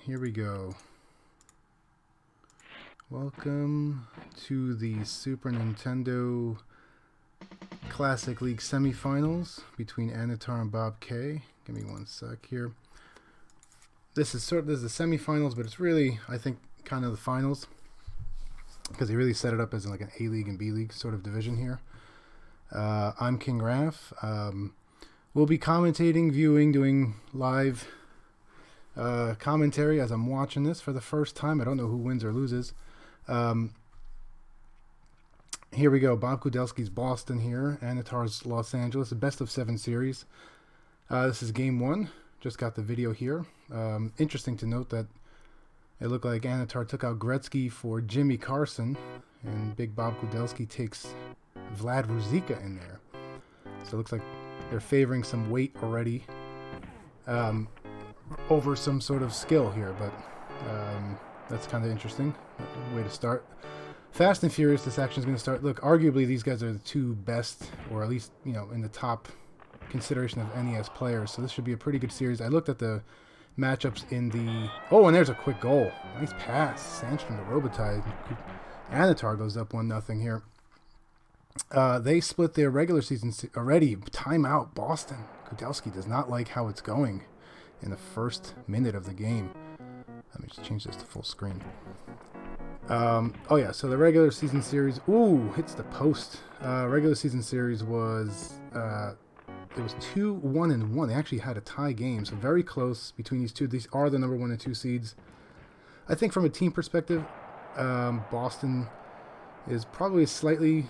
here we go. Welcome to the Super Nintendo Classic League semifinals between Annatar and Bob K. Give me one sec here. This is the semifinals, but it's really, I think, kind of the finals because they really set it up as like an A League and B League sort of division here. I'm King Raph. We'll be commentating, viewing, doing live commentary as I'm watching this for the first time. I don't know who wins or loses. Here we go. BobKudelski's Boston here. Annatar's Los Angeles. The best of 7 series. This is game 1. Just got the video here. Interesting to note that it looked like Annatar took out Gretzky for Jimmy Carson, and big BobKudelski takes Vlad Ruzicka in there. So it looks like they're favoring some weight already over some sort of skill here, but that's kind of interesting way to start. Fast and Furious, this action is going to start. Look, arguably these guys are the two best, or at least, you know, in the top consideration of NES players, so this should be a pretty good series. I looked at the matchups in the... Oh, and there's a quick goal. Nice pass. Sandstrom to Robitaille. Annatar goes up 1-0 here. They split their regular season already. Timeout, Boston. Kudelski does not like how it's going in the first minute of the game. Let me just change this to full screen. Oh yeah, so the regular season series, ooh, hits the post. Regular season series was, it was 2-1-1. They actually had a tie game, so very close between these two. These are the number 1 and 2 seeds. I think from a team perspective, Boston is probably slightly,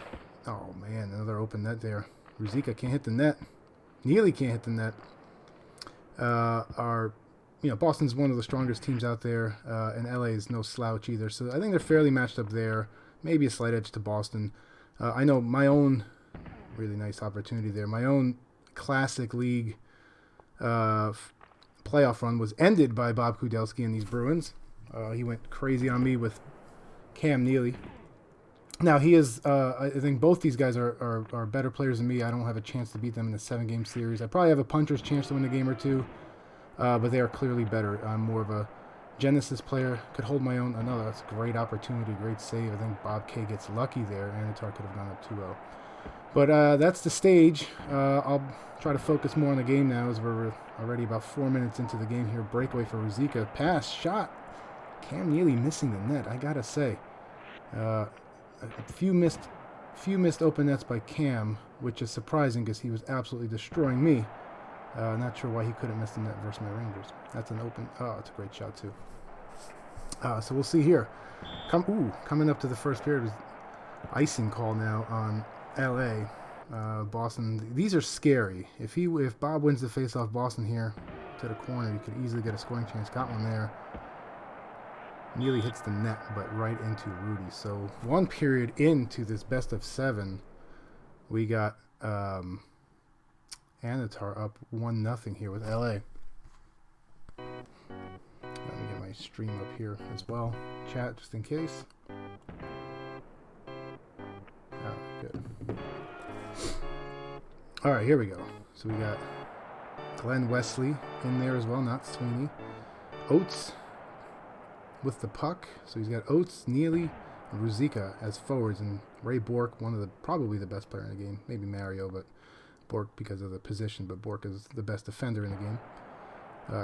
oh man, another open net there. Ruzicka can't hit the net. Neely can't hit the net. Boston's one of the strongest teams out there, and LA is no slouch either. So I think they're fairly matched up there. Maybe a slight edge to Boston. I know my own really nice opportunity there. My own Classic League playoff run was ended by BobKudelski and these Bruins. He went crazy on me with Cam Neely. Now he is. I think both these guys are better players than me. I don't have a chance to beat them in the 7-game series. I probably have a puncher's chance to win a game or two. But they are clearly better. I'm more of a Genesis player. Could hold my own. Another, that's a great opportunity, great save. I think Bob K gets lucky there. Annatar could have gone up 2-0. But that's the stage. I'll try to focus more on the game now as we're already about 4 minutes into the game here. Breakaway for Ruzicka. Pass, shot. Cam Neely missing the net, I gotta say. A few missed open nets by Cam, which is surprising because he was absolutely destroying me. Not sure why he couldn't miss the net versus my Rangers. That's an open... Oh, it's a great shot, too. So we'll see here. Coming up to the first period is icing call now on LA. Boston. These are scary. If Bob wins the face-off Boston here to the corner, he could easily get a scoring chance. Got one there. Nearly hits the net, but right into Rudy. So 1 period into this best of 7, we got... Annatar up 1-0 here with LA. Let me get my stream up here as well. Chat just in case. Oh, good. Alright, here we go. So we got Glenn Wesley in there as well, not Sweeney. Oates with the puck. So he's got Oates, Neely, and Ruzicka as forwards, and Ray Bork, probably the best player in the game. Maybe Mario, but Bork because of the position, but Bork is the best defender in the game.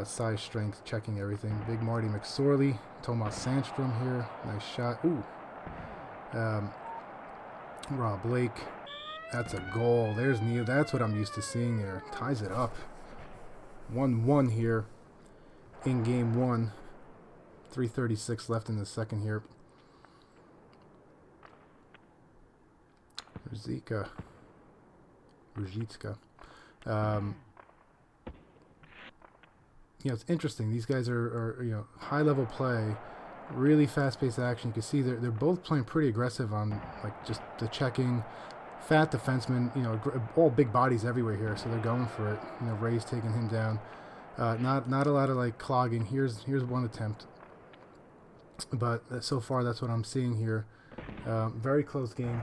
Size, strength, checking everything. Big Marty McSorley, Tomas Sandstrom here. Nice shot. Ooh. Rob Blake. That's a goal. There's Neil. That's what I'm used to seeing there. Ties it up. 1-1 here in game 1. 3:36 left in the second here. Ruzicka. It's interesting. These guys are high-level play, really fast-paced action. You can see they're both playing pretty aggressive on like just the checking. Fat defensemen, all big bodies everywhere here, so they're going for it. Ray's taking him down. Not a lot of like clogging. Here's one attempt, but so far that's what I'm seeing here. Very close game.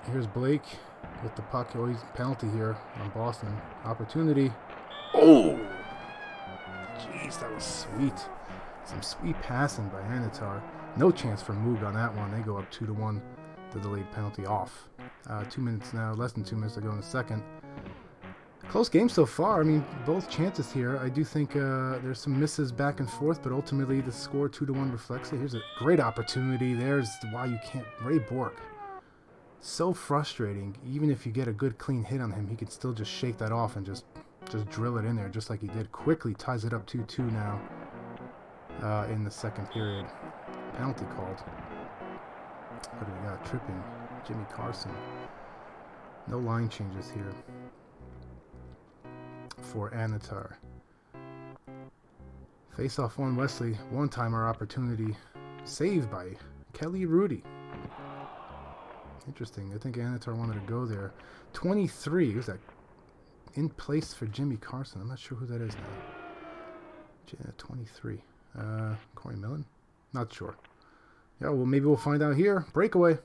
Here's Blake with the puck. Always penalty here on Boston. Opportunity. Oh! Jeez. nice. That was sweet. Some sweet passing by Annatar. No chance for Moog on that one. They go up 2-1. The delayed penalty off. 2 minutes now. Less than 2 minutes to go in the second. Close game so far. I mean, both chances here. I do think there's some misses back and forth, but ultimately the score 2-1 reflects it. Here's a great opportunity. There's why you can't. Ray Bork. So frustrating. Even if you get a good clean hit on him, he could still just shake that off and just drill it in there, just like he did. Quickly ties it up 2-2 now in the second period. Penalty called. What do we got? Tripping. Jimmy Carson. No line changes here for Annatar. Face off one Wesley. One-timer opportunity. Saved by Kelly Rudy. Interesting. I think Annatar wanted to go there. 23. Who's that? In place for Jimmy Carson. I'm not sure who that is now. 23. Corey Millen? Not sure. Yeah, well, maybe we'll find out here. Breakaway.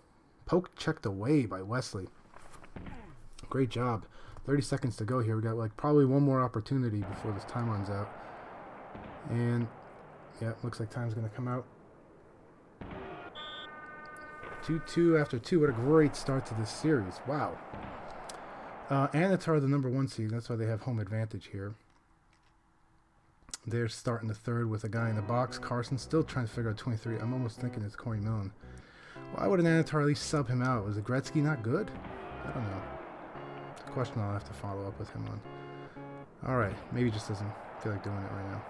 Poke checked away by Wesley. Great job. 30 seconds to go here. We got like probably one more opportunity before this time runs out. And yeah, looks like time's going to come out. 2-2 after 2. What a great start to this series. Wow. Annatar, the #1 seed. That's why they have home advantage here. They're starting the third with a guy in the box. Carson still trying to figure out 23. I'm almost thinking it's Corey Millen. Why would an Annatar at least sub him out? Was Gretzky not good? I don't know. It's a question I'll have to follow up with him on. All right. Maybe he just doesn't feel like doing it right now.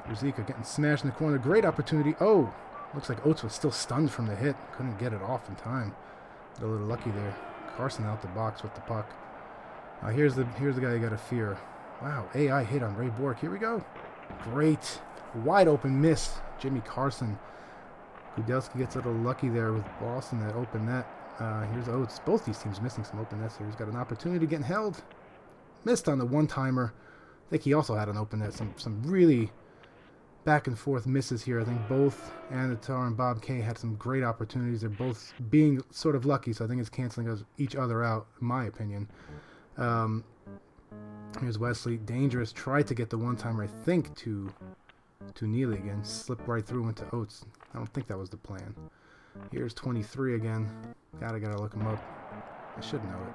Ruzicka getting smashed in the corner. Great opportunity. Oh! Looks like Oates was still stunned from the hit. Couldn't get it off in time. Got a little lucky there. Carson out the box with the puck. Here's the guy you got to fear. Wow, AI hit on Ray Bork. Here we go. Great. Wide open miss. Jimmy Carson. Kudelski gets a little lucky there with Boston that open net. Here's Oates. Both these teams missing some open nets here. He's got an opportunity getting held. Missed on the one-timer. I think he also had an open net. Some really back and forth misses here. I think both Annatar and Bob K had some great opportunities. They're both being sort of lucky, so I think it's canceling each other out, in my opinion. Here's Wesley. Dangerous. Tried to get the one-timer, I think, to Neely again. Slipped right through into Oates. I don't think that was the plan. Here's 23 again. Gotta look him up. I should know it.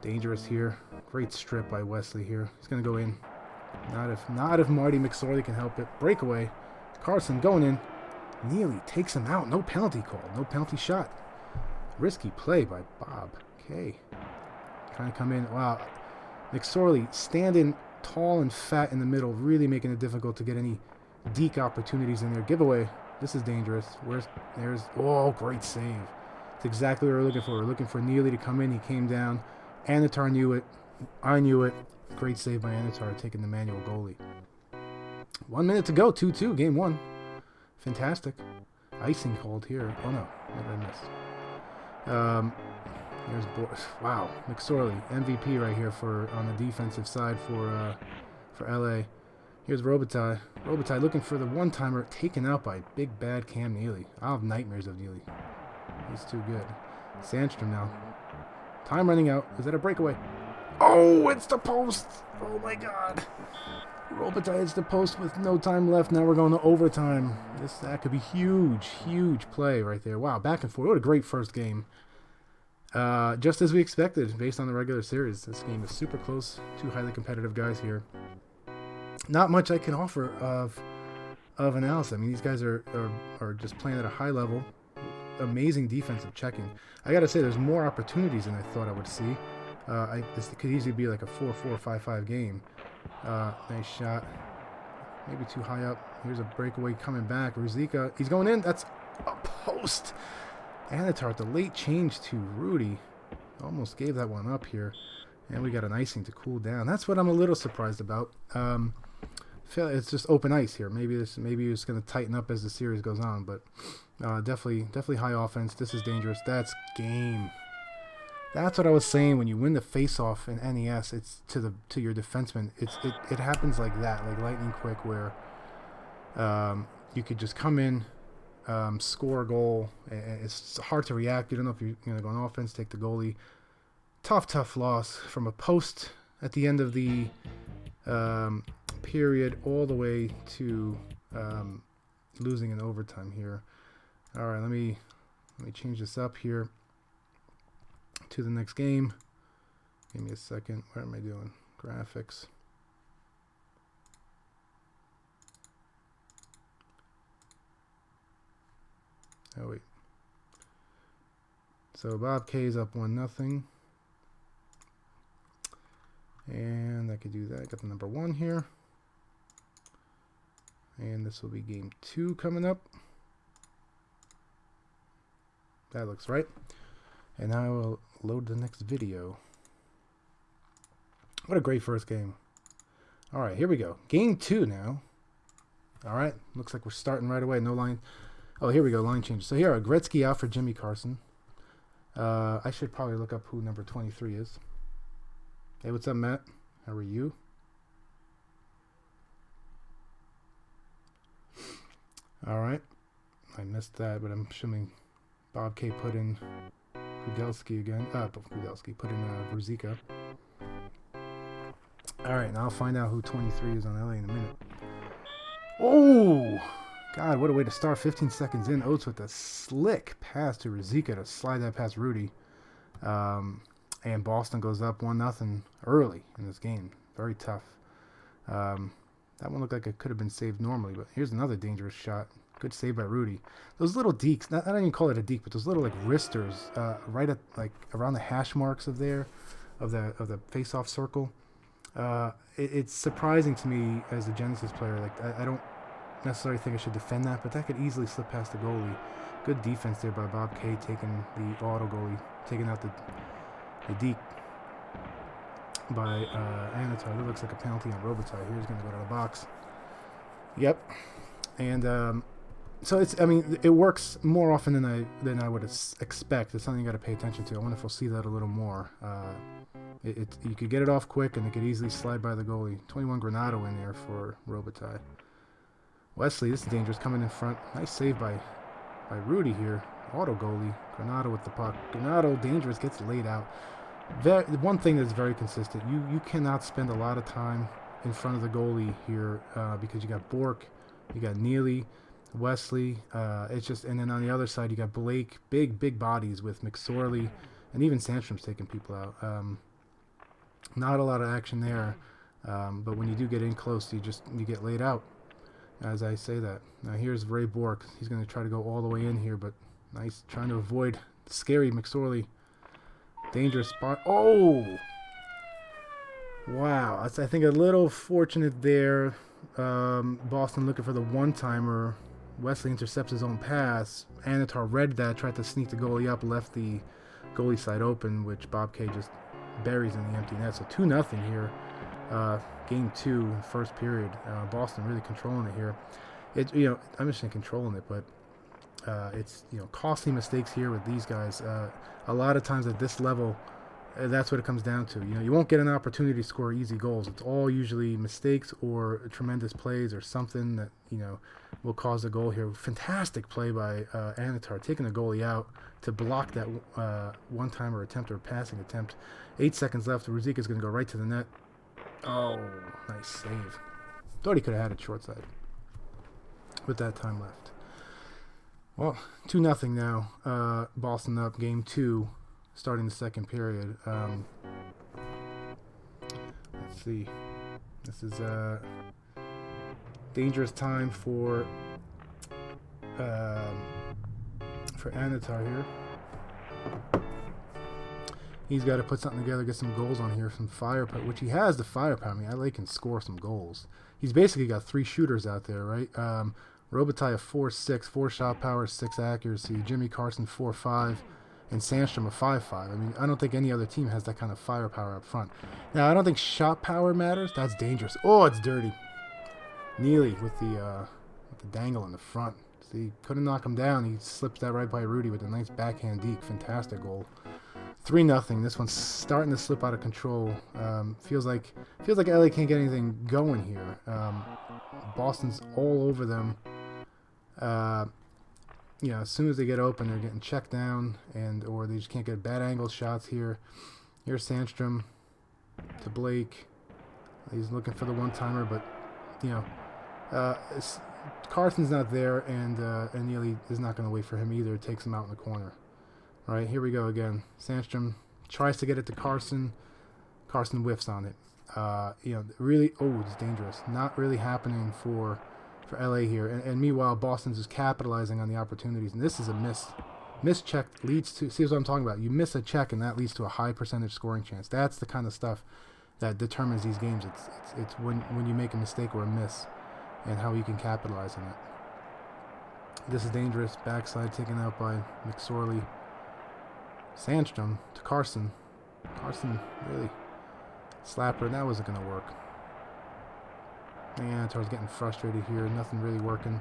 Dangerous here. Great strip by Wesley here. He's gonna go in. Not if Marty McSorley can help it. Breakaway. Carson going in. Neely takes him out. No penalty call. No penalty shot. Risky play by Bob K. Trying to come in. Wow. McSorley standing tall and fat in the middle, really making it difficult to get any deke opportunities in there. Giveaway. This is dangerous. Oh, great save. It's exactly what we're looking for. We're looking for Neely to come in. He came down. Annatar knew it. I knew it. Great save by Annatar, taking the manual goalie. 1 minute to go. 2-2. Game 1. Fantastic. Icing called here. Oh, no. What did I miss? Here's wow, McSorley, MVP right here on the defensive side for LA. Here's Robitaille. Robitaille looking for the one-timer, taken out by big bad Cam Neely. I'll have nightmares of Neely. He's too good. Sandstrom now. Time running out. Is that a breakaway? Oh, it's the post. Oh my God. Robitaille hits the post with no time left. Now we're going to overtime. That could be huge play right there. Wow, back and forth. What a great first game. Just as we expected, based on the regular series. This game is super close. Two highly competitive guys here. Not much I can offer of analysis. I mean, these guys are just playing at a high level. Amazing defensive checking. I got to say, there's more opportunities than I thought I would see. This could easily be like a 4-4, 5-5 game. Nice shot. Maybe too high up. Here's a breakaway coming back. Ruzicka, he's going in. That's a post. Annatar, the late change to Rudy, almost gave that one up here. And we got an icing to cool down. That's what I'm a little surprised about. It's just open ice here. Maybe it's going to tighten up as the series goes on. But definitely high offense. This is dangerous. That's game. That's what I was saying. When you win the face-off in NES, it's to your defenseman. It happens like that, like lightning quick, where you could just come in, score a goal. It's hard to react. You don't know if you're going to go on offense, take the goalie. Tough loss from a post at the end of the period all the way to losing in overtime here. All right, let me change this up here to the next game. Give me a second. What am I doing? Graphics. Oh wait. So Bob K is up 1-0. And I could do that. Got the number 1 here. And this will be game 2 coming up. That looks right. And now I will load the next video. What a great first game. Alright, here we go. Game 2 now. Alright, looks like we're starting right away. No line. Oh, here we go. Line change. So here, Gretzky out for Jimmy Carson. I should probably look up who number 23 is. Hey, what's up, Matt? How are you? Alright. I missed that, but I'm assuming Bob K put in Kudelski again. Kudelski put in Ruzicka. Alright, now I'll find out who 23 is on LA in a minute. Oh! God, what a way to start. 15 seconds in. Oates with a slick pass to Ruzicka to slide that past Rudy. And Boston goes up 1-0 early in this game. Very tough. That one looked like it could have been saved normally, but here's another dangerous shot. Good save by Rudy. Those little dekes, I don't even call it a deke, but those little like wristers, right at like around the hash marks of the face-off circle. It's surprising to me as a Genesis player. Like I don't necessarily think I should defend that, but that could easily slip past the goalie. Good defense there by Bob K, taking the auto goalie, taking out the deke by Annatar. That looks like a penalty on Robitaille. Here's going to go to the box. Yep. And so it's, I mean, it works more often than I would expect. It's something you got to pay attention to. I wonder if we'll see that a little more. You could get it off quick, and it could easily slide by the goalie. 21 Granato in there for Robitaille. Wesley, this is dangerous, coming in front. Nice save by Rudy here. Auto goalie. Granato with the puck. Granato, dangerous, gets laid out. One thing that's very consistent, you cannot spend a lot of time in front of the goalie here because you got Bork, you got Neely, Wesley. It's just, and then on the other side you got Blake, big bodies with McSorley, and even Sandstrom's taking people out. Not a lot of action there, but when you do get in close, you get laid out. As I say that. Now here's Ray Bork. He's going to try to go all the way in here, but nice, trying to avoid scary McSorley. Dangerous spot. Oh! Wow. That's, I think, a little fortunate there. Boston looking for the one-timer. Wesley intercepts his own pass. Annatar read that, tried to sneak the goalie up, left the goalie side open, which Bob K just buries in the empty net. So 2-0 here. Game 2, first period. Boston really controlling it here. I'm just saying controlling it, but it's costly mistakes here with these guys. A lot of times at this level, that's what it comes down to. You won't get an opportunity to score easy goals. It's all usually mistakes or tremendous plays or something that will cause a goal here. Fantastic play by Annatar, taking the goalie out to block that one-timer attempt or passing attempt. 8 seconds left. Ruzicka is going to go right to the net. Oh, nice save. Thought he could have had it short side with that time left. Well, 2-0 now. Boston up, game 2, starting the second period. Let's see. This is a dangerous time for Annatar here. He's got to put something together, get some goals on here, some firepower, which he has the firepower. I mean, LA can score some goals. He's basically got 3 shooters out there, right? Robitaille a 4.6, 4 shot power, 6 accuracy. Jimmy Carson 4.5, and Sandstrom a 5.5. I mean, I don't think any other team has that kind of firepower up front. Now, I don't think shot power matters. That's dangerous. Oh, it's dirty. Neely with the dangle in the front. See, couldn't knock him down. He slips that right by Rudy with a nice backhand deke. Fantastic goal. 3-0. This one's starting to slip out of control. Feels like LA can't get anything going here. Boston's all over them. As soon as they get open, they're getting checked down, or they just can't get bad angle shots here. Here's Sandstrom to Blake. He's looking for the one-timer, but you know, Carson's not there, and Neely is not going to wait for him either. It takes him out in the corner. All right, here we go again. Sandstrom tries to get it to Carson. Carson whiffs on it. You know, really, it's dangerous. Not really happening for LA here. And meanwhile, Boston's just capitalizing on the opportunities. And this is a miss. Missed check leads to, see what I'm talking about. You miss a check, and that leads to a high percentage scoring chance. That's the kind of stuff that determines these games. It's when you make a mistake or a miss, and how you can capitalize on it. This is dangerous. Backside taken out by McSorley. Sandstrom to Carson. Carson really slapper. That wasn't going to work. Annatar's getting frustrated here. Nothing really working.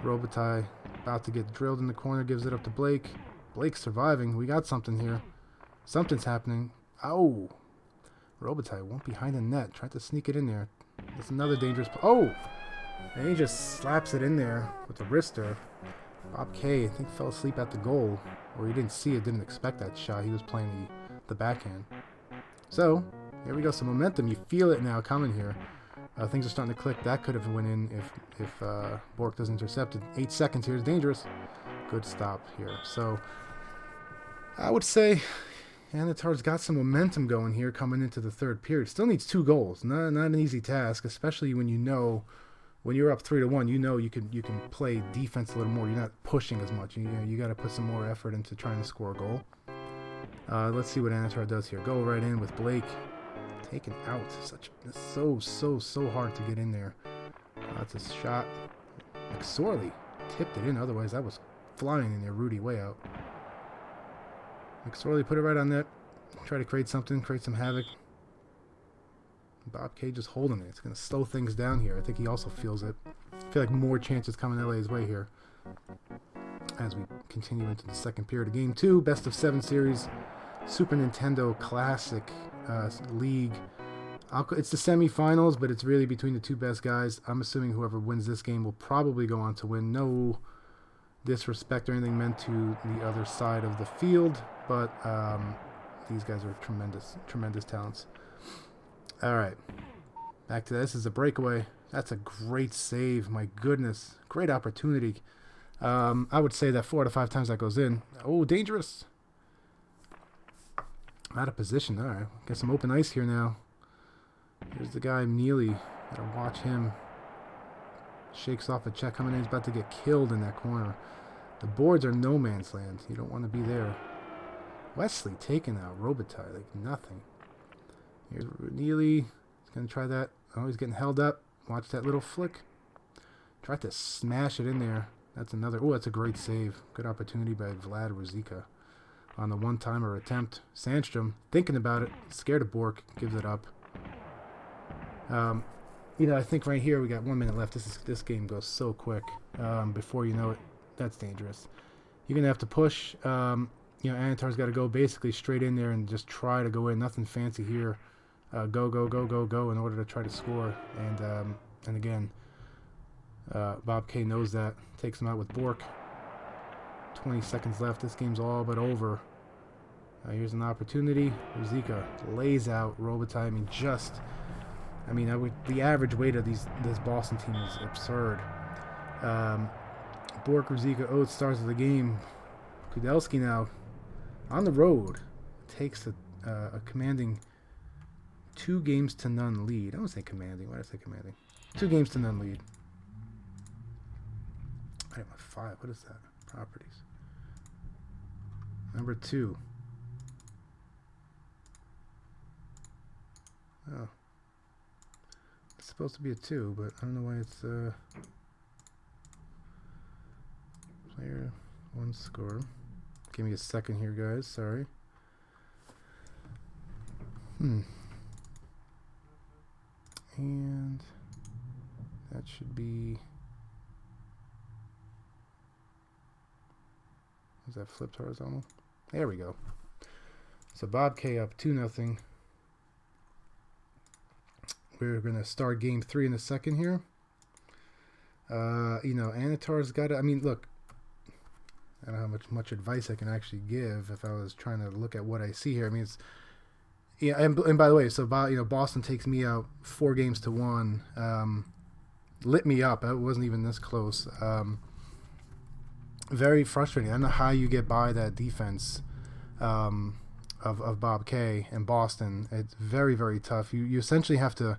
Robitaille about to get drilled in the corner. Gives it up to Blake. Blake's surviving. We got something here. Something's happening. Oh! Robitaille went behind the net. Tried to sneak it in there. That's another dangerous... And he just slaps it in there with a wrister. Bob K, I think, fell asleep at the goal. Or he didn't see it, didn't expect that shot. He was playing the backhand. So, here we go. Some momentum. You feel it now coming here. Things are starting to click. That could have went in if Bork doesn't intercept it. 8 seconds here is dangerous. Good stop here. So, I would say Annatar's got some momentum going here coming into the third period. Still needs 2 goals. Not an easy task, especially when you know... When you're up 3-1, you know you can play defense a little more. You're not pushing as much. You got to put some more effort into trying to score a goal. Let's see what Annatar does here. Go right in with Blake. Taken out. It's so hard to get in there. That's a shot. McSorley tipped it in. Otherwise, that was flying in there. Rudy way out. McSorley put it right on net. Try to create something. Create some havoc. Bob K just holding it. It's going to slow things down here. I think he also feels it. I feel like more chances coming LA's way here as we continue into the second period of Game 2. Best of 7 series. Super Nintendo Classic League. It's the semifinals, but it's really between the 2 best guys. I'm assuming whoever wins this game will probably go on to win. No disrespect or anything meant to the other side of the field, but these guys are tremendous talents. All right, back to this. This is a breakaway. That's a great save. My goodness, great opportunity. I would say that 4 out of 5 times that goes in. Oh, dangerous. Out of position. All right, got some open ice here now. Here's the guy, Neely. Gotta watch him. Shakes off a check coming in. He's about to get killed in that corner. The boards are no man's land. You don't want to be there. Wesley taken out. Robitaille, like nothing. Here's Neely. He's going to try that. Oh, he's getting held up. Watch that little flick. Tried to smash it in there. That's another... Oh, that's a great save. Good opportunity by Vlad Ruzicka on the one-timer attempt. Sandstrom, thinking about it. Scared of Bork. Gives it up. I think right here we got 1 minute left. This game goes so quick. Before you know it, that's dangerous. You're going to have to push. Annatar's got to go basically straight in there and just try to go in. Nothing fancy here. Go in order to try to score. And again, Bob K knows that. Takes him out with Bork. 20 seconds left. This game's all but over. Here's an opportunity. Ruzicka lays out Robitaille. The average weight of this Boston team is absurd. Bork, Ruzicka, Oates, stars of the game. Kudelski now on the road takes a commanding 2-0 lead. I don't say commanding. Why did I say commanding? 2-0 lead. Item 5. What is that? Properties. Number 2. Oh. It's supposed to be a 2, but I don't know why it's player 1 score. Give me a second here, guys. Sorry. And that should be... Is that flipped horizontal? There we go. So Bob K up 2-0. We're going to start game 3 in a second here. Annatar's got to... look, I don't know how much advice I can actually give if I was trying to look at what I see here. It's... Yeah, and by the way, so Boston takes me out 4-1. lit me up. It wasn't even this close. Very frustrating. I don't know how you get by that defense of Bob K and Boston. It's very, very tough. You essentially have to,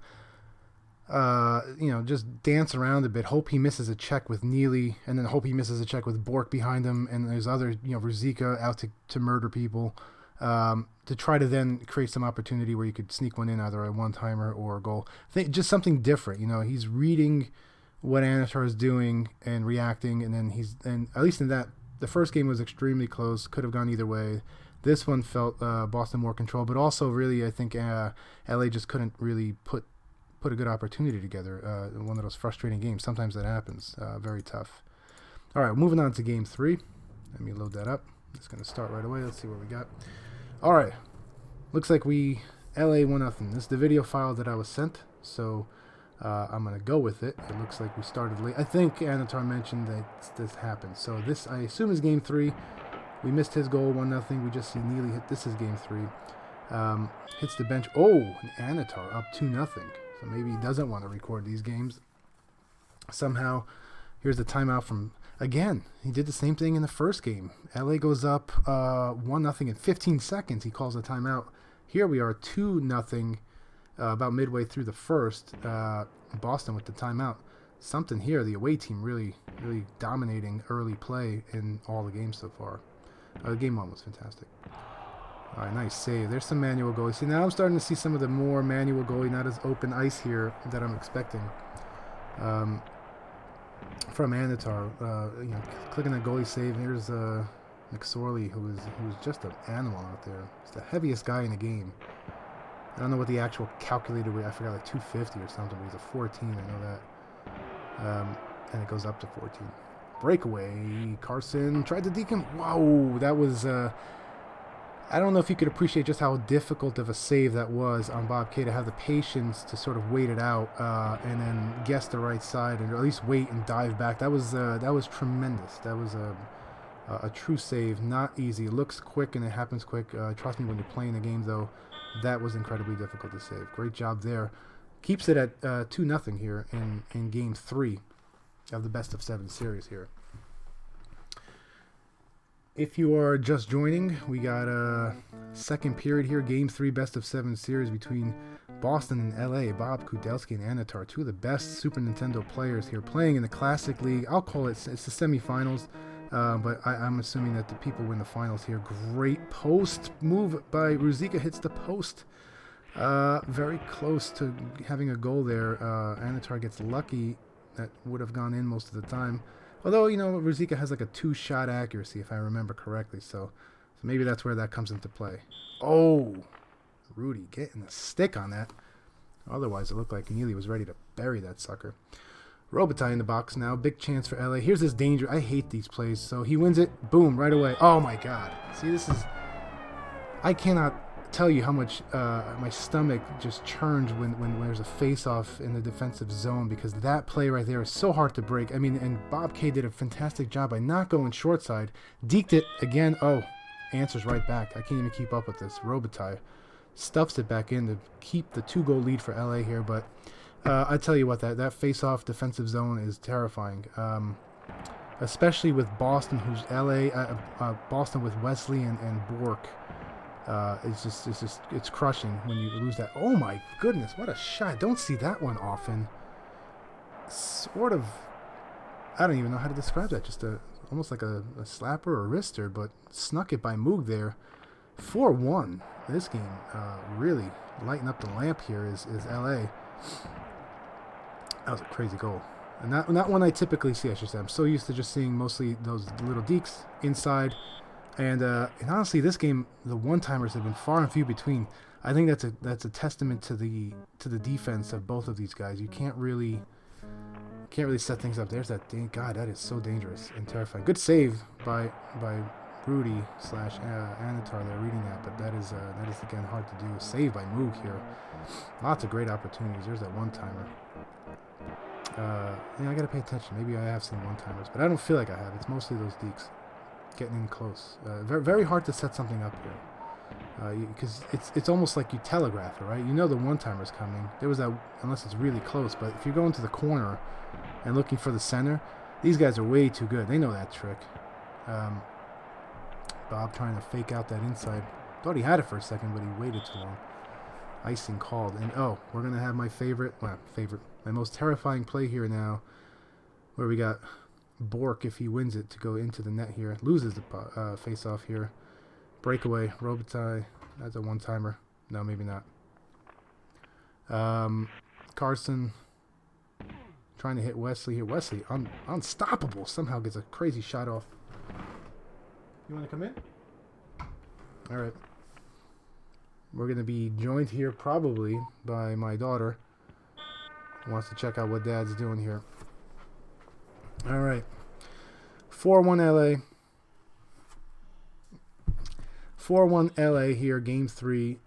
just dance around a bit. Hope he misses a check with Neely, and then hope he misses a check with Bork behind him, and there's other, Ruzicka out to murder people, to try to then create some opportunity where you could sneak one in, either a one-timer or a goal. I think just something different. He's reading what Annatar is doing and reacting, and then at least in that, the first game was extremely close, could have gone either way. This one felt Boston more control, but also really I think LA just couldn't really put a good opportunity together. One of those frustrating games. Sometimes that happens. Very tough. All right, moving on to game 3. Let me load that up. It's going to start right away. Let's see what we got. All right. Looks like LA 1-0. This is the video file that I was sent, so I'm going to go with it. It looks like we started late. I think Annatar mentioned that this happened. So this, I assume, is game 3. We missed his goal, 1-0. We just see Neely hit. This is game 3. Hits the bench. Oh, and Annatar up 2-0. So maybe he doesn't want to record these games. Somehow, here's the timeout from, again, he did the same thing in the first game. LA goes up 1-0 in 15 seconds. He calls a timeout. Here we are 2-0 about midway through the first. Boston with the timeout. Something here, the away team really, really dominating early play in all the games so far. Game 1 was fantastic. All right, nice save. There's some manual goalie. See, now I'm starting to see some of the more manual goalie, not as open ice here that I'm expecting from Annatar. Clicking that goalie save. Here's McSorley, who is just an animal out there. He's the heaviest guy in the game. I don't know what the actual calculator was. I forgot, like 250 or something. He's a 14. I know that. And it goes up to 14. Breakaway. Carson tried to deke him. Whoa, that was... I don't know if you could appreciate just how difficult of a save that was on Bob K to have the patience to sort of wait it out and then guess the right side, or at least wait and dive back. That was tremendous. That was a true save. Not easy. It looks quick and it happens quick. Trust me, when you're playing the game, though, that was incredibly difficult to save. Great job there. Keeps it at 2-0 here in game 3 of the best of 7 series here. If you are just joining, we got a second period here, game 3 best of 7 series between Boston and LA. BobKudelski and Annatar, two of the best Super Nintendo players here, playing in the Classic League. I'll call it's the semifinals, but I'm assuming that the people win the finals here. Great post move by Ruzicka, hits the post. Very close to having a goal there. Annatar gets lucky. That would have gone in most of the time. Although, Ruzicka has like a 2-shot accuracy, if I remember correctly. So maybe that's where that comes into play. Oh, Rudy getting a stick on that. Otherwise, it looked like Neely was ready to bury that sucker. Robitaille in the box now. Big chance for LA. Here's his danger. I hate these plays. So he wins it. Boom, right away. Oh, my God. See, this is... I cannot tell you how much my stomach just churns when there's a face-off in the defensive zone, because that play right there is so hard to break. I mean, and Bob K did a fantastic job by not going short side. Deked it again. Oh, answers right back. I can't even keep up with this. Robitaille stuffs it back in to keep the 2-goal lead for LA here, but I tell you what, that face-off defensive zone is terrifying. Especially with Boston, who's Boston with Wesley and Bork. It's crushing when you lose that. Oh my goodness, what a shot. Don't see that one often. Sort of, I don't even know how to describe that. Just almost like a slapper or a wrister, but snuck it by Moog there. 4-1. This game really lighting up the lamp here is LA. That was a crazy goal. And not one I typically see, I should say. I'm so used to just seeing mostly those little dekes inside. And honestly, this game, the one-timers have been far and few between. I think that's a testament to the defense of both of these guys. You can't really set things up. There's that thing. God, that is so dangerous and terrifying. Good save by Rudy / Annatar there, reading that, but that is again hard to do. Save by Moog here. Lots of great opportunities. There's that one-timer. I gotta pay attention. Maybe I have seen one-timers, but I don't feel like I have. It's mostly those dekes getting in close. Very, very hard to set something up here. because it's almost like you telegraph it, right? You know the one-timer's coming. There was that, unless it's really close, but if you're going to the corner and looking for the center, these guys are way too good. They know that trick. Bob trying to fake out that inside. Thought he had it for a second, but he waited too long. Icing called. And, oh, we're going to have my my most terrifying play here now, where we got Bork, if he wins it, to go into the net here. Loses the face-off here. Breakaway, Robitaille. That's a one-timer. No, maybe not. Carson trying to hit Wesley here. Wesley, unstoppable. Somehow gets a crazy shot off. You want to come in? All right. We're going to be joined here probably by my daughter, who wants to check out what Dad's doing here. All right. 4-1 LA. 4-1 LA here, Game 3,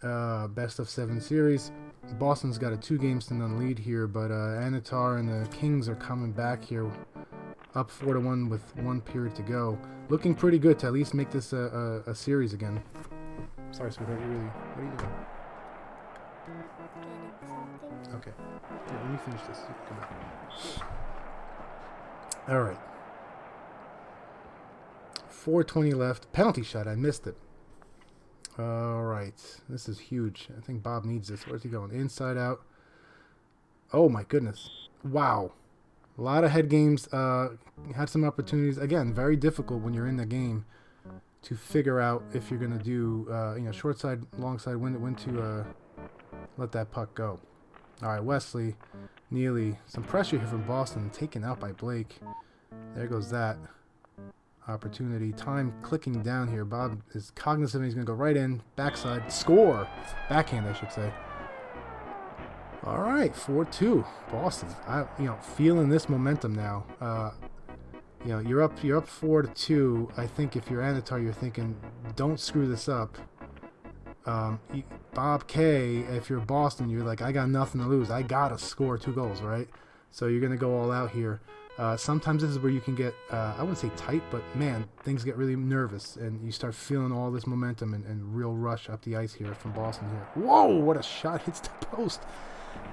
best of 7 series. Boston's got a 2-game-to-none lead here, but Annatar and the Kings are coming back here, up 4-1 with 1 period to go. Looking pretty good to at least make this a series again. Sorry, sweetheart, what are you doing? Okay. Here, let me finish this. Come back. All right. 4:20 left. Penalty shot. I missed it. All right. This is huge. I think Bob needs this. Where's he going? Inside out. Oh, my goodness. Wow. A lot of head games. Had some opportunities. Again, very difficult when you're in the game to figure out if you're going to do, short side, long side, when to let that puck go. All right, Wesley, Neely. Some pressure here from Boston. Taken out by Blake. There goes that opportunity. Time clicking down here. Bob is cognizant he's going to go right in. Backside. Score. Backhand, I should say. All right, 4-2. Boston. Feeling this momentum now. You're up 4-2. I think if you're Annatar, you're thinking, don't screw this up. Bob K, if you're Boston, you're like, I got nothing to lose. I gotta score 2 goals, right? So you're gonna go all out here. Sometimes this is where you can get, I wouldn't say tight, but man, things get really nervous, and you start feeling all this momentum and real rush up the ice here from Boston here. Whoa, what a shot, hits the post.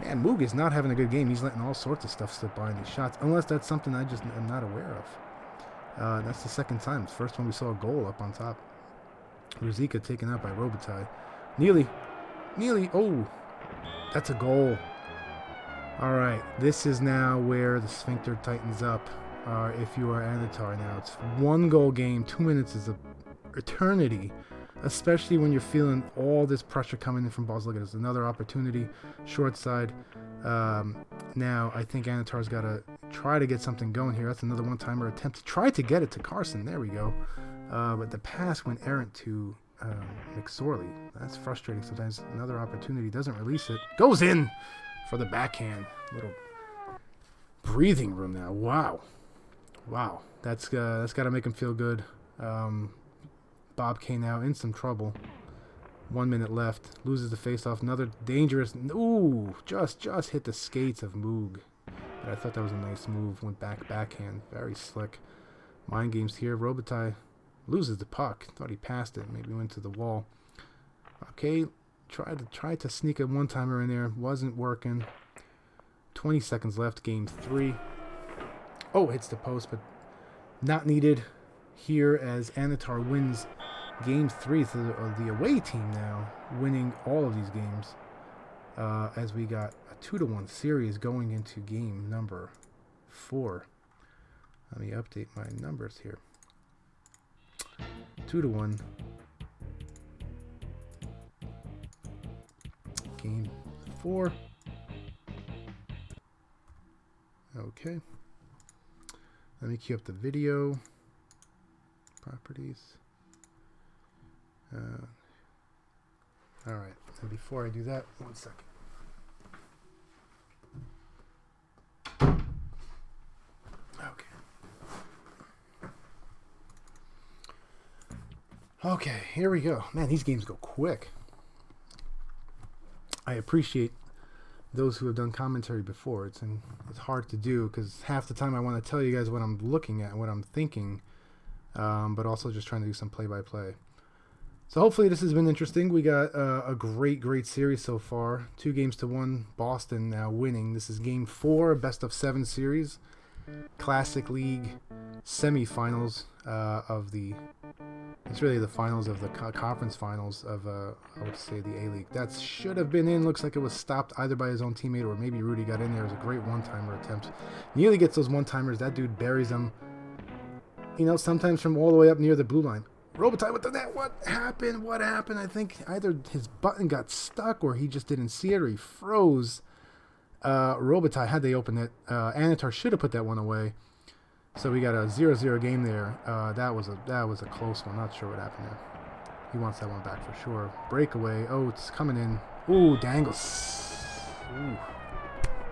Man, Moog is not having a good game. He's letting all sorts of stuff slip by in these shots, unless that's something I just am not aware of. That's the second time. First one we saw a goal up on top. Ruzicka taken out by Robitaille. Neely, oh, that's a goal. All right, this is now where the sphincter tightens up. If you are Annatar now, it's 1-goal game. 2 minutes is an eternity, especially when you're feeling all this pressure coming in from balls. Look at this, another opportunity, short side. Now I think Annatar's got to try to get something going here. That's another one-timer attempt to try to get it to Carson. There we go. But the pass went errant to McSorley. That's frustrating sometimes. Another opportunity, doesn't release it. Goes in for the backhand. Little breathing room now. Wow. That's got to make him feel good. Bob K now in some trouble. 1 minute left. Loses the faceoff. Another dangerous. Ooh, just hit the skates of Moog. But I thought that was a nice move. Went backhand. Very slick. Mind games here. Robitaille loses the puck. Thought he passed it. Maybe went to the wall. Okay, tried to sneak a one-timer in there. Wasn't working. 20 seconds left. Game 3. Oh, hits the post, but not needed here as Annatar wins Game 3. So the away team now winning all of these games as we got a 2-1 series going into game number 4. Let me update my numbers here. 2-1. Game 4. Okay. Let me queue up the video. Properties. All right. And before I do that, 1 second. Okay, here we go. Man, these games go quick. I appreciate those who have done commentary before. It's hard to do because half the time I want to tell you guys what I'm looking at and what I'm thinking, but also just trying to do some play-by-play. So hopefully this has been interesting. We got a great series so far. 2-1 Boston now winning. This is game 4, best of 7 series. Classic League semifinals of the... It's really the finals of the conference finals of, I would say, the A-League. That should have been in. Looks like it was stopped either by his own teammate or maybe Rudy got in there. It was a great one-timer attempt. Nearly gets those one-timers. That dude buries them, you know, sometimes from all the way up near the blue line. Robitaille with the net. What happened? What happened? I think either his button got stuck or he just didn't see it or he froze. Robitaille, had they opened it, Annatar should have put that one away. So we got a 0-0 game there. That was a close one. Not sure what happened there. He wants that one back for sure. Breakaway. Oh, it's coming in. Ooh, dangles. Ooh.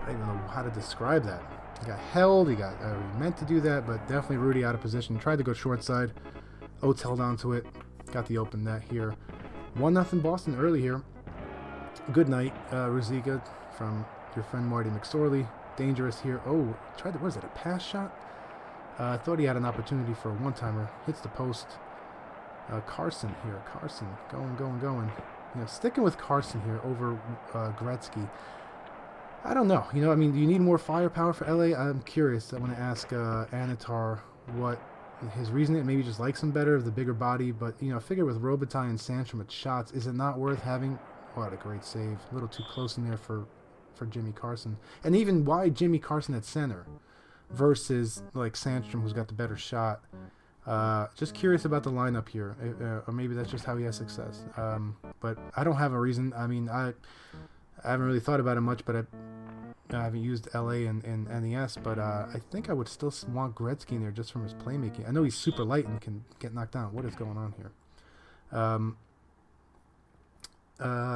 I don't even know how to describe that. He got held. He meant to do that, but definitely Rudy out of position. Tried to go short side. Oates held on to it. Got the open net here. 1-0 Boston early here. Good night, Ruzicka from your friend Marty McSorley. Dangerous here. Oh, tried to, what is it, a pass shot? I thought he had an opportunity for a one-timer. Hits the post. Carson here. Carson going. You know, sticking with Carson here over Gretzky. I don't know. You know, I mean, do you need more firepower for LA? I'm curious. I want to ask Annatar what his reasoning. Maybe just likes him better, the bigger body. But, you know, I figure with Robitaille and Sandstrom at shots, is it not worth having... What a great save. A little too close in there for Jimmy Carson. And even why Jimmy Carson at center versus like Sandstrom, who's got the better shot. Just curious about the lineup here, or maybe that's just how he has success. But I don't have a reason. I mean, I haven't really thought about it much, but I haven't used LA and NES, but I think I would still want Gretzky in there just from his playmaking. I know he's super light and can get knocked down. What is going on here?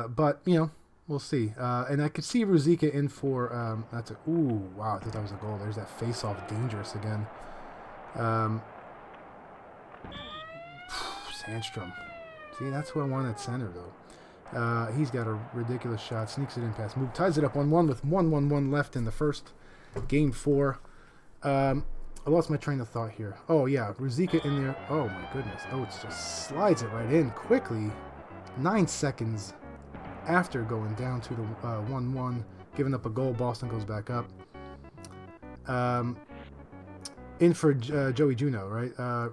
But, you know, we'll see. And I could see Ruzicka in for... that's a... Ooh, wow, I thought that was a goal. There's that face-off. Dangerous again. Sandstrom. See, that's who I want at center, though. He's got a ridiculous shot. Sneaks it in past move. Ties it up 1-1 with 1-1-1 left in the first. Game 4. I lost my train of thought here. Oh, yeah. Ruzicka in there. Oh, my goodness. Oh, it just slides it right in quickly. 9 seconds after going down to the 1-1. Giving up a goal. Boston goes back up. In for Joey Juneau, right?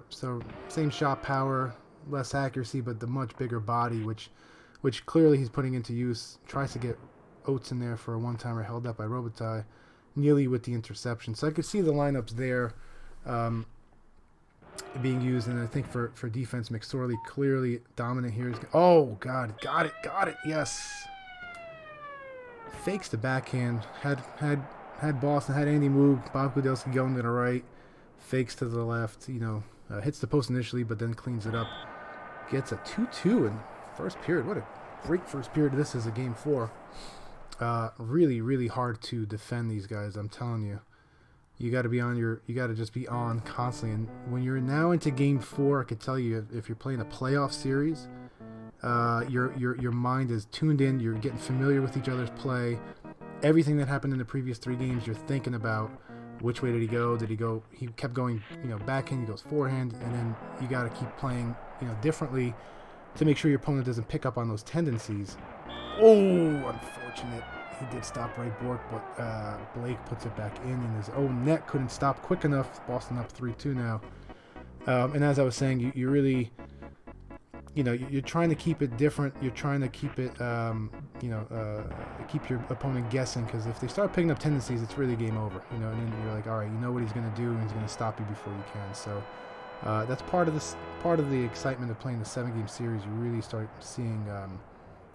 So same shot power, less accuracy, but the much bigger body, which clearly he's putting into use. Tries to get Oates in there for a one-timer held up by Robitaille. Neely with the interception. So I could see the lineups there being used, and I think for defense, McSorley clearly dominant here. Oh, God, got it, yes. Fakes the backhand. Had Boston, had Andy move. BobKudelski going to the right. Fakes to the left, you know, hits the post initially, but then cleans it up. Gets a 2-2 in first period. What a great first period this is, a game 4. Really, really hard to defend these guys, I'm telling you. You got to be on you got to just be on constantly. And when you're now into game 4, I could tell you, if you're playing a playoff series, your mind is tuned in. You're getting familiar with each other's play. Everything that happened in the previous 3 games, you're thinking about. Which way did he go? He kept going, you know, backhand, he goes forehand, and then you got to keep playing, you know, differently to make sure your opponent doesn't pick up on those tendencies. Oh, unfortunate. He did stop right Bork, but Blake puts it back in his own net. Couldn't stop quick enough. Boston up 3-2 now. And as I was saying, you really, you know, you're trying to keep it different. You're trying to keep it, keep your opponent guessing, because if they start picking up tendencies, it's really game over. You know, and then you're like, all right, you know what he's going to do, and he's going to stop you before you can. So that's part of the excitement of playing the 7-game series. You really start seeing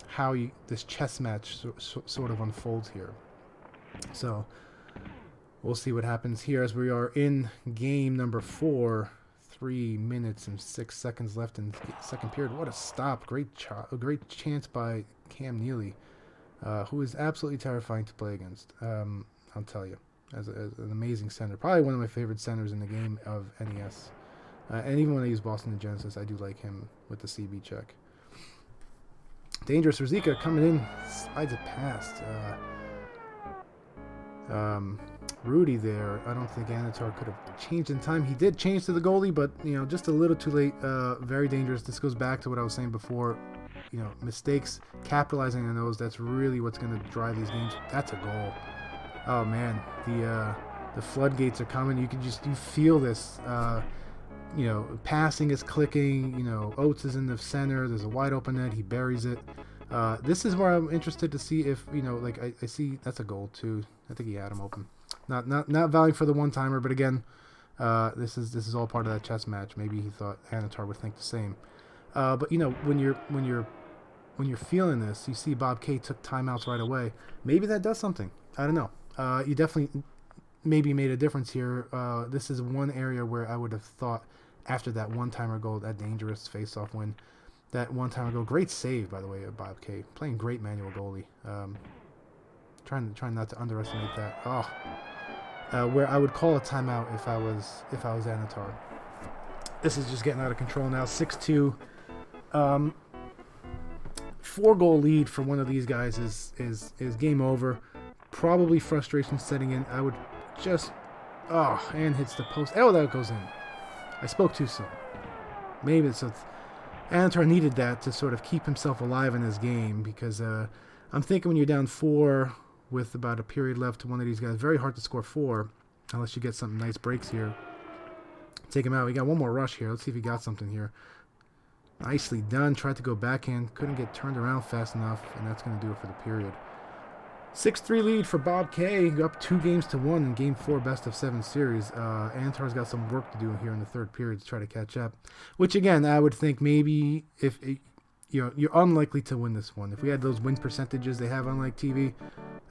how this chess match sort of unfolds here. So we'll see what happens here as we are in game number 4. 3 minutes and 6 seconds left in the second period. What a stop. Great chance by Cam Neely, who is absolutely terrifying to play against. I'll tell you, as an amazing center. Probably one of my favorite centers in the game of NES. And even when I use Boston and Genesis, I do like him with the CB check. Dangerous. Ruzicka coming in. Slides it past. Rudy there. I don't think Annatar could have changed in time. He did change to the goalie, but just a little too late. Very dangerous. This goes back to what I was saying before. Mistakes, capitalizing on those. That's really what's going to drive these games. That's a goal. Oh man, the floodgates are coming. You feel this. Passing is clicking. Oates is in the center. There's a wide open net. He buries it. This is where I'm interested to see if I see that's a goal too. I think he had him open. Not valuing for the one-timer, but again, this is all part of that chess match. Maybe he thought Annatar would think the same. But when you're feeling this, you see Bob K took timeouts right away. Maybe that does something. I don't know. You definitely maybe made a difference here. This is one area where I would have thought after that one-timer goal, that dangerous face-off win, that one-timer goal, great save by the way of Bob K, playing great manual goalie. Trying not to underestimate that. Where I would call a timeout if I was Annatar. This is just getting out of control now. 6-2. 4-goal lead for one of these guys is game over. Probably frustration setting in. I would just and hits the post. Oh, that goes in. I spoke too soon. Maybe it's Annatar needed that to sort of keep himself alive in this game because I'm thinking when you're down 4 with about a period left to one of these guys, very hard to score 4 unless you get some nice breaks here. Take him out. We got one more rush here. Let's see if he got something here. Nicely done. Tried to go backhand. Couldn't get turned around fast enough, and that's going to do it for the period. 6-3 lead for Bob K. Up 2-1 in Game 4 best-of-7 series. Annatar's got some work to do here in the third period to try to catch up. Which, again, I would think maybe if you're unlikely to win this one. If we had those win percentages they have on like TV,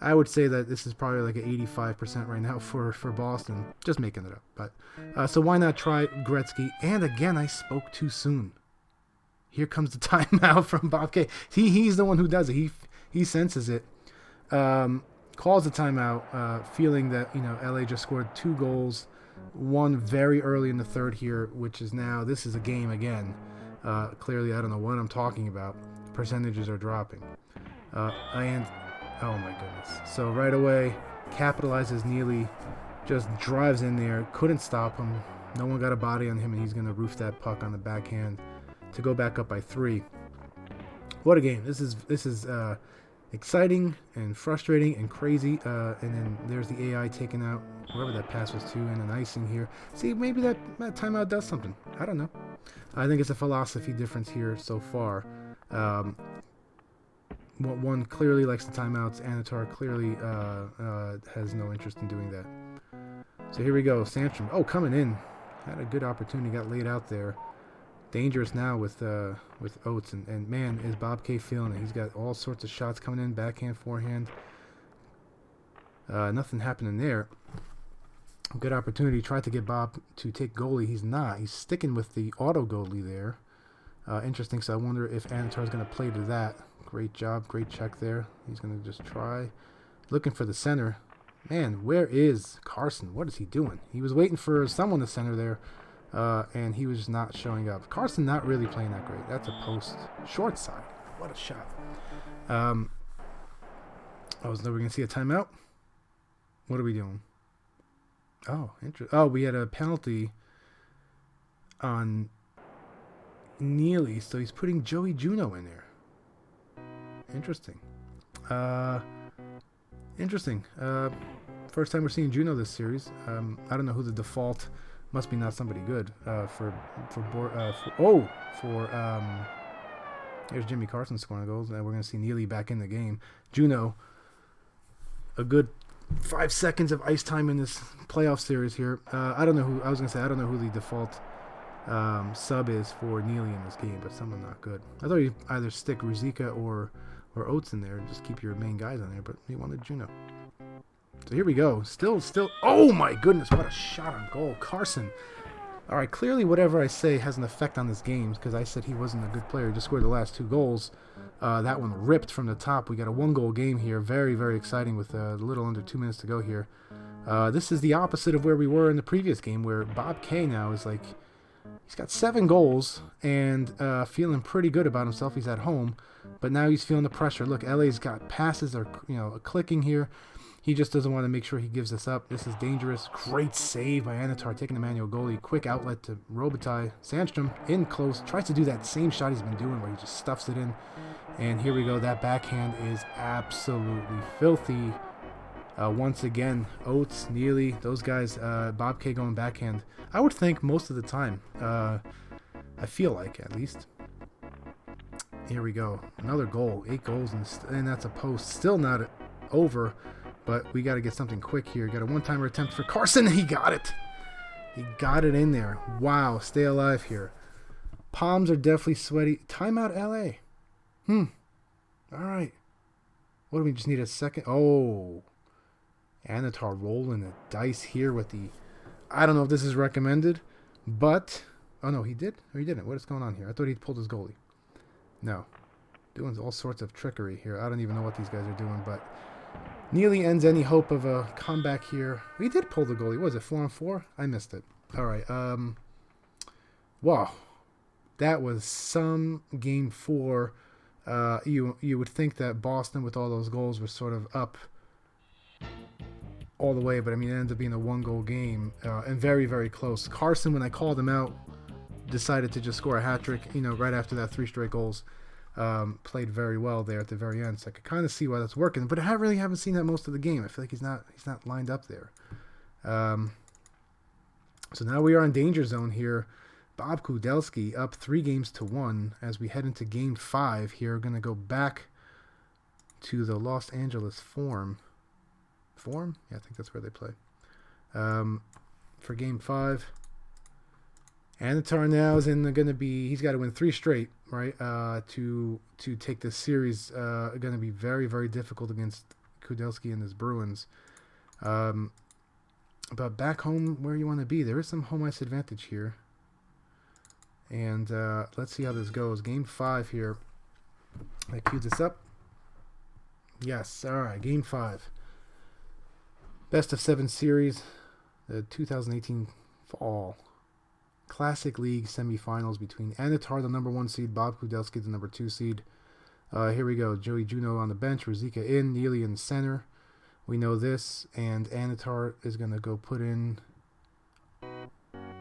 I would say that this is probably like an 85% right now for Boston. Just making it up. But so why not try Gretzky? And again, I spoke too soon. Here comes the timeout from Bob K. He's the one who does it. He senses it. Calls the timeout, feeling that LA just scored 2 goals, one very early in the third here, which is now this is a game again. Clearly, I don't know what I'm talking about. Percentages are dropping, and oh my goodness! So right away, capitalizes Neely, just drives in there, couldn't stop him. No one got a body on him, and he's gonna roof that puck on the backhand to go back up by 3. What a game! This is exciting and frustrating and crazy. And then there's the AI taking out whoever that pass was to, and an icing here. See, maybe that timeout does something. I don't know. I think it's a philosophy difference here so far. One clearly likes the timeouts. Annatar clearly has no interest in doing that. So here we go. Sandstrom. Oh, coming in. Had a good opportunity. Got laid out there. Dangerous now with Oates, and man, is Bob K feeling it. He's got all sorts of shots coming in, backhand, forehand. Nothing happening there. Good opportunity. Tried to get Bob to take goalie. He's not. He's sticking with the auto goalie there. Interesting. So I wonder if Annatar's going to play to that. Great job. Great check there. He's going to just try. Looking for the center. Man, where is Carson? What is he doing? He was waiting for someone to center there. And he was not showing up. Carson not really playing that great. That's a post. Short side. What a shot. So we're going to see a timeout? What are we doing? Oh, interesting. Oh, we had a penalty on Neely, so he's putting Joey Juneau in there. Interesting. Interesting. First time we're seeing Juneau this series. I don't know who the default... Must be not somebody good here's Jimmy Carson scoring goals. Now we're going to see Neely back in the game. Juneau, a good 5 seconds of ice time in this playoff series here. I don't know who the default sub is for Neely in this game, but someone not good. I thought you either stick Ruzicka or Oates in there and just keep your main guys on there, but he wanted Juneau. So here we go. Still. Oh my goodness, what a shot on goal. Carson. All right, clearly whatever I say has an effect on this game because I said he wasn't a good player. He just scored the last 2 goals. That one ripped from the top. We got a 1-goal game here. Very, very exciting with a little under 2 minutes to go here. This is the opposite of where we were in the previous game where Bob K now is like, he's got 7 goals and feeling pretty good about himself. He's at home, but now he's feeling the pressure. Look, LA's got passes are clicking here. He just doesn't want to make sure he gives this up. This is dangerous. Great save by Annatar, taking the manual goalie. Quick outlet to Robitaille. Sandstrom in close. Tries to do that same shot he's been doing where he just stuffs it in. And here we go. That backhand is absolutely filthy. Once again, Oates, Neely, those guys, Bob K going backhand. I would think most of the time. I feel like, at least. Here we go. Another goal. 8 goals, and that's a post. Still not over, but we got to get something quick here. Got a one-timer attempt for Carson. He got it. He got it in there. Wow. Stay alive here. Palms are definitely sweaty. Timeout LA. All right. What do we just need a second? Oh. Annatar rolling the dice here with the... I don't know if this is recommended, but... Oh, no, he did? Or he didn't? What is going on here? I thought he pulled his goalie. No. Doing all sorts of trickery here. I don't even know what these guys are doing, but... Nearly ends any hope of a comeback here. He did pull the goalie. What was it, 4-on-4? I missed it. All right. Wow. That was some game 4. You would think that Boston, with all those goals, was sort of up all the way, but I mean, it ended up being a 1-goal game and very, very close. Carson, when I called him out, decided to just score a hat trick. You know, right after that 3 straight goals, played very well there at the very end. So I could kind of see why that's working, but I really haven't seen that most of the game. I feel like he's not lined up there. So now we are in danger zone here. BobKudelski up 3-1 as we head into game 5 here. We're going to go back to the Los Angeles Forum. Forum? Yeah, I think that's where they play. For game 5. Annatar now is going to be, he's got to win 3 straight, right? To take this series. Going to be very, very difficult against Kudelski and his Bruins. But back home where you want to be, there is some home ice advantage here. And let's see how this goes. Game 5 here. I queued this up. Yes, all right, game 5. Best of 7 series, the 2018 Fall Classic League semifinals between Annatar, the number 1 seed, BobKudelski, the number 2 seed. Here we go. Joey Juneau on the bench, Ruzicka in, Neely in center. We know this, and Annatar is going to go put in...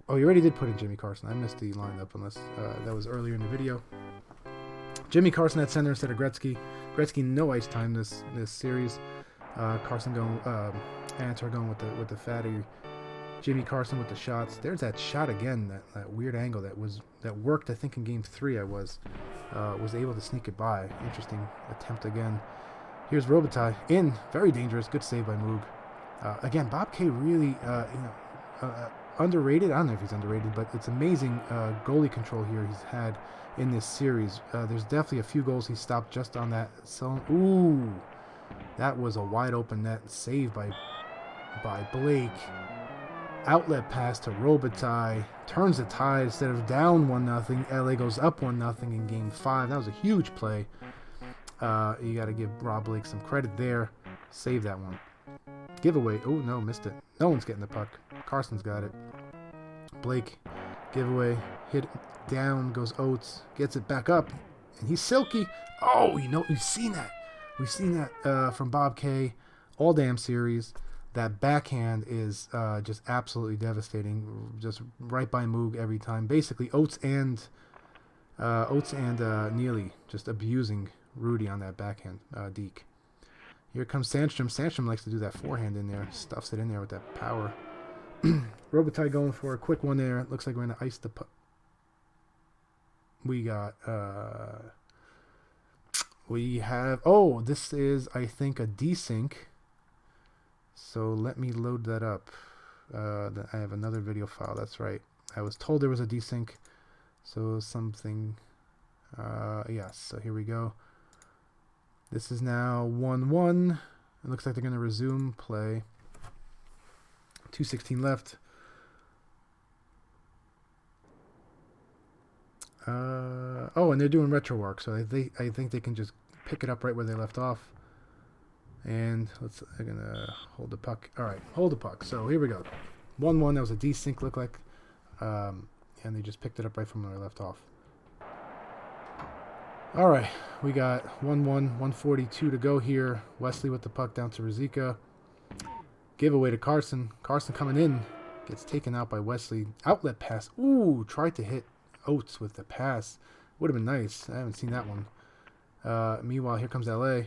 Oh, he already did put in Jimmy Carson. I missed the lineup unless that was earlier in the video. Jimmy Carson at center instead of Gretzky. Gretzky no ice time this series. Carson going, Annatar going with the fatty. Jimmy Carson with the shots. There's that shot again, that weird angle that worked. I think in game 3 I was able to sneak it by. Interesting attempt again. Here's Robitaille in, very dangerous. Good save by Moog. Again, Bob K really underrated. I don't know if he's underrated, but it's amazing goalie control here he's had in this series. There's definitely a few goals he stopped just on that. So, ooh, that was a wide open net save by Blake. Outlet pass to Robitaille, turns the tide. Instead of down 1-0, LA goes up 1-0 in game 5. That was a huge play. You got to give Rob Blake some credit there. Save that one. Giveaway. Oh, no, missed it. No one's getting the puck. Carson's got it. Blake, giveaway, hit down, goes Oates, gets it back up, and he's silky. Oh, you know, we've seen that. We've seen that from Bob K all damn series. That backhand is just absolutely devastating. Just right by Moog every time. Basically, Oates and Neely just abusing Rudy on that backhand, deke. Here comes Sandstrom. Sandstrom likes to do that forehand in there. Stuffs it in there with that power. Robitaille going for a quick one there. Looks like we're going to ice the puck. We got... we have... Oh, this is, I think, a desync. So let me load that up. I have another video file. That's right. I was told there was a desync. So something... yes, so here we go. This is now 1-1. It looks like they're going to resume play. 2:16 left. Oh, and they're doing retro work, so I think they can just pick it up right where they left off. And I'm going to hold the puck. All right, hold the puck. So here we go. 1-1. That was a desync, look like. And they just picked it up right from where they left off. All right, we got 1-1, 1:42 to go here. Wesley with the puck down to Ruzicka. Giveaway to Carson. Carson coming in. Gets taken out by Wesley. Outlet pass. Ooh, tried to hit Oates with the pass. Would have been nice. I haven't seen that one. Meanwhile, here comes LA.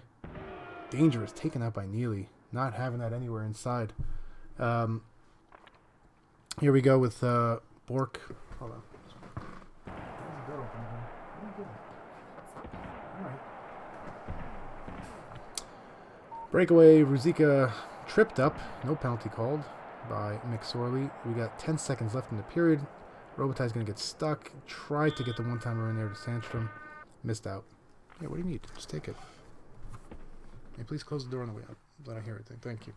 Dangerous. Taken out by Neely. Not having that anywhere inside. Here we go with Bork. Hold on. Breakaway. Ruzicka tripped up. No penalty called by McSorley. We got 10 seconds left in the period. Robitaille's going to get stuck. Tried to get the one-timer in there to Sandstrom. Missed out. Yeah, what do you need? Just take it. Hey, please close the door on the way out. Let I hear it. Thank you.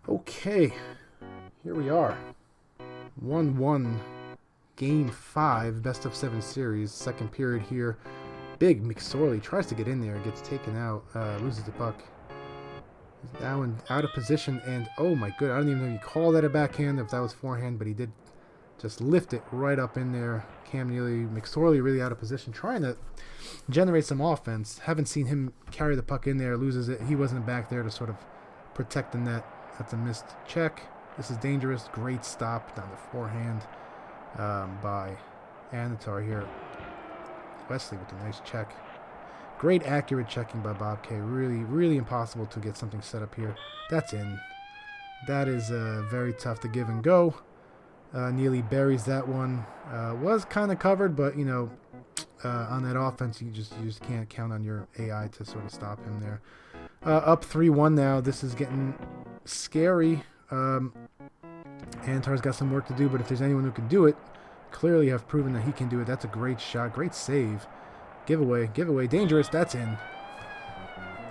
Okay. Here we are. 1-1. Game 5. Best of 7 series. Second period here. Big McSorley tries to get in there. Gets taken out. Loses the puck. He's now out of position. And, oh my good. I don't even know if you call that a backhand, if that was forehand. But he did just lift it right up in there. Cam Neely. McSorley really out of position. Trying to generate some offense. Haven't seen him carry the puck in there. Loses it. He wasn't back there to sort of protect the net. That's a missed check. This is dangerous. Great stop down the forehand by Annatar here. Wesley with a nice check. Great accurate checking by Bob K. Really, really impossible to get something set up here. That's in. That is very tough to give and go. Neely buries that one. Was kind of covered, but, you know, on that offense, you just can't count on your AI to sort of stop him there. Up 3-1 now. This is getting scary. Antar's got some work to do, but if there's anyone who can do it, clearly have proven that he can do it. That's a great shot. Great save. Giveaway. Dangerous. That's in.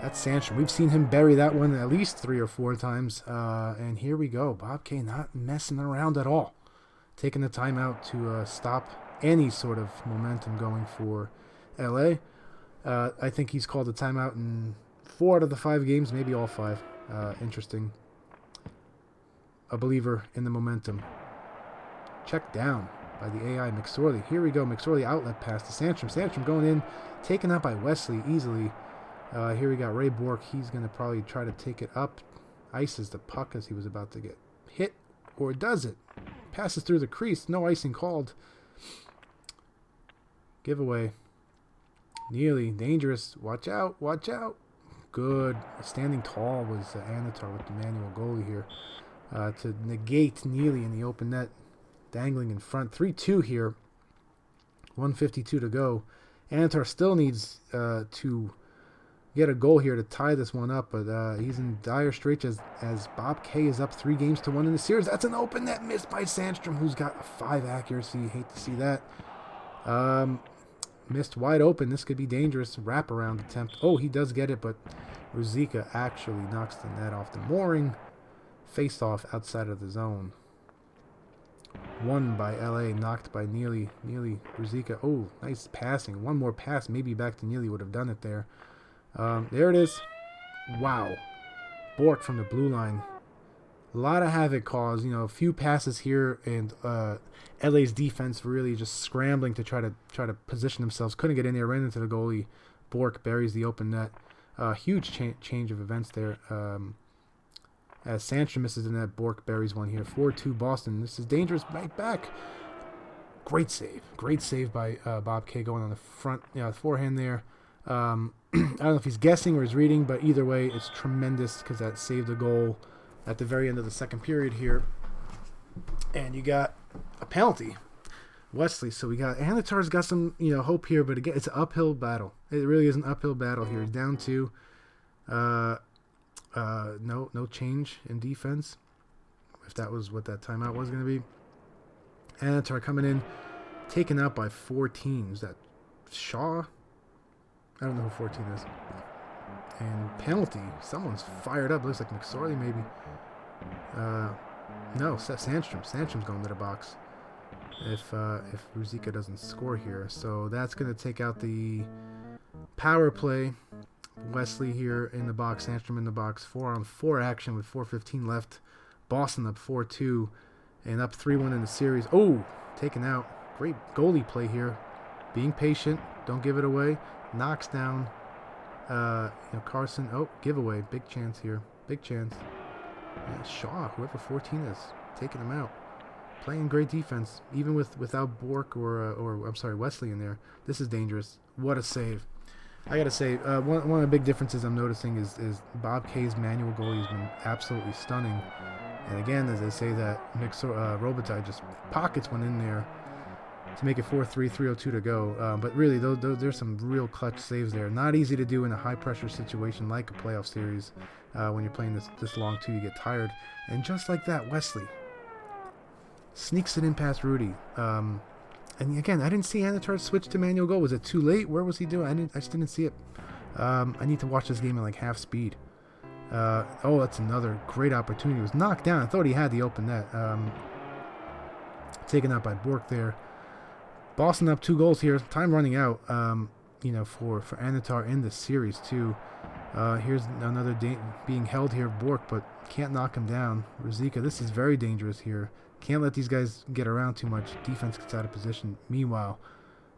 That's Sandstrom. We've seen him bury that one at least 3 or 4 times. And here we go. Bob K not messing around at all. Taking the timeout to stop any sort of momentum going for LA. I think he's called a timeout in 4 out of the 5 games, maybe all 5. Interesting. A believer in the momentum. Check down by the AI McSorley. Here we go. McSorley outlet pass to Sandstrom. Sandstrom going in, taken out by Wesley easily. Here we got Ray Bork. He's going to probably try to take it up. Ices the puck as he was about to get hit. Or does it? Passes through the crease. No icing called. Giveaway. Neely. Dangerous. Watch out. Watch out. Good. Standing tall was Annatar with the manual goalie here. To negate Neely in the open net. Dangling in front. 3-2 here. 1:52 to go. Annatar still needs to get a goal here to tie this one up, but he's in dire straits as Bob K is up 3-1 in the series. That's an open net missed by Sandstrom, who's got a 5 accuracy. Hate to see that. Missed wide open. This could be dangerous. Wraparound attempt. Oh, he does get it, but Ruzicka actually knocks the net off the mooring. Face off outside of the zone. Won by LA, knocked by Neely. Ruzicka. Oh, nice passing. One more pass, maybe back to Neely would have done it there. There it is. Wow. Bork from the blue line. A lot of havoc caused. You know, a few passes here, and LA's defense really just scrambling to try to position themselves. Couldn't get in there. Ran into the goalie. Bork buries the open net. Huge change of events there. As Sandstrom misses the net, Bork buries one here. 4-2 Boston. This is dangerous. Right back. Great save by Bob K going on the front, forehand there. I don't know if he's guessing or he's reading, but either way, it's tremendous because that saved a goal at the very end of the second period here. And you got a penalty, Wesley. So we got Annatar's got some hope here, but again, it's an uphill battle. It really is an uphill battle here. He's down 2. No change in defense, if that was what that timeout was going to be. Annatar coming in, taken out by 14. Is that Shaw? I don't know who 14 is. And penalty. Someone's fired up. Looks like McSorley maybe. No, Sandstrom. Sandstrom's going to the box if Ruzicka doesn't score here. So that's going to take out the power play. Wesley here in the box, Sandstrom in the box. 4-on-4 action with 4:15 left. Boston up 4-2 and up 3-1 in the series. Oh, taken out. Great goalie play here. Being patient. Don't give it away. Knocks down Carson. Oh, giveaway. Big chance here. Big chance. Yeah, Shaw, whoever 14 is, taking him out. Playing great defense, even without Bork or I'm sorry, Wesley in there. This is dangerous. What a save. I got to say, one of the big differences I'm noticing is Bob K's manual goalie has been absolutely stunning. And again, as I say that, Robitaille just pockets one in there to make it 4-3, 3:02 to go. But really, there's some real clutch saves there. Not easy to do in a high-pressure situation like a playoff series. When you're playing this long, too, you get tired. And just like that, Wesley sneaks it in past Rudy. And again, I didn't see Annatar switch to manual goal. Was it too late? Where was he doing? I just didn't see it. I need to watch this game at like half speed. Oh, that's another great opportunity. He was knocked down. I thought he had the open net. Taken out by Bork there. Boston up 2 goals here. Time running out. For Annatar in the series too. Here's another being held here, Bork, but can't knock him down. Ruzicka, this is very dangerous here. Can't let these guys get around too much. Defense gets out of position. Meanwhile,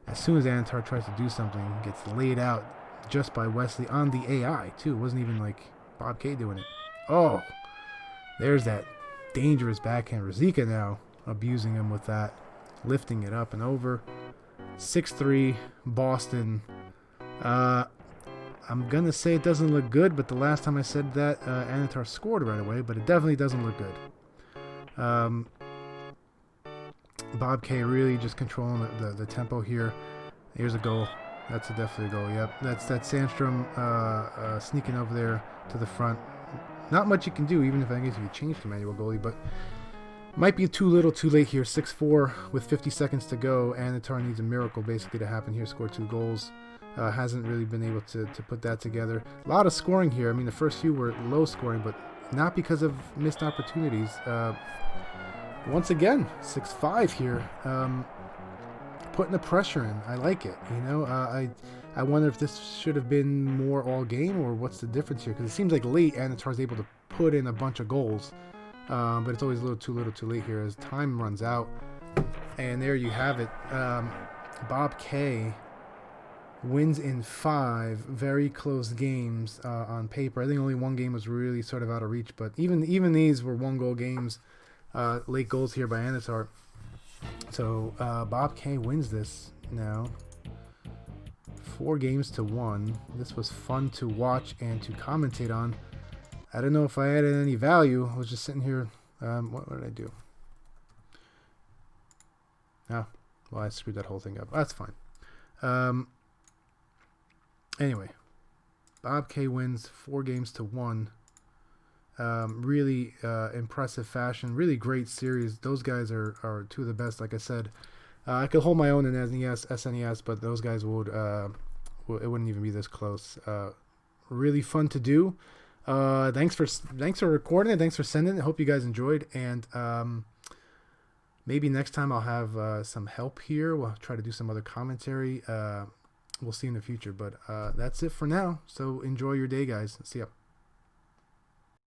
as soon as Annatar tries to do something, gets laid out just by Wesley on the AI, too. It wasn't even like Bob K doing it. Oh, there's that dangerous backhand. Ruzicka now abusing him with that. Lifting it up and over. 6-3, Boston. I'm going to say it doesn't look good, but the last time I said that, Annatar scored right away, but it definitely doesn't look good. Bob K really just controlling the tempo here. Here's a goal. That's definitely a goal. Yep, that's Sandstrom sneaking over there to the front. Not much you can do, even if I guess you change to manual goalie, but might be too little, too late here. 6-4 with 50 seconds to go. Annatar needs a miracle basically to happen here. Score 2 goals. Hasn't really been able to put that together. A lot of scoring here. I mean, the first few were low scoring, but not because of missed opportunities. Once again, 6-5 here. Putting the pressure in. I like it. I wonder if this should have been more all game or what's the difference here, because it seems like late Annatar is able to put in a bunch of goals, but it's always a little too late here as time runs out. And there you have it. Bob K wins in 5 very close games on paper. I think only one game was really sort of out of reach, but even these were 1-goal games. Late goals here by Annatar. So Bob K wins this now. 4-1. This was fun to watch and to commentate on. I don't know if I added any value. I was just sitting here. What did I do? Oh, well, I screwed that whole thing up. That's fine. Anyway, Bob K wins 4-1. Really impressive fashion. Really great series. Those guys are 2 of the best. Like I said, I could hold my own in SNES, but those guys would it wouldn't even be this close. Really fun to do. Thanks for recording it. Thanks for sending it. I hope you guys enjoyed. And maybe next time I'll have some help here. We'll try to do some other commentary. We'll see in the future. But that's it for now. So enjoy your day, guys. See ya.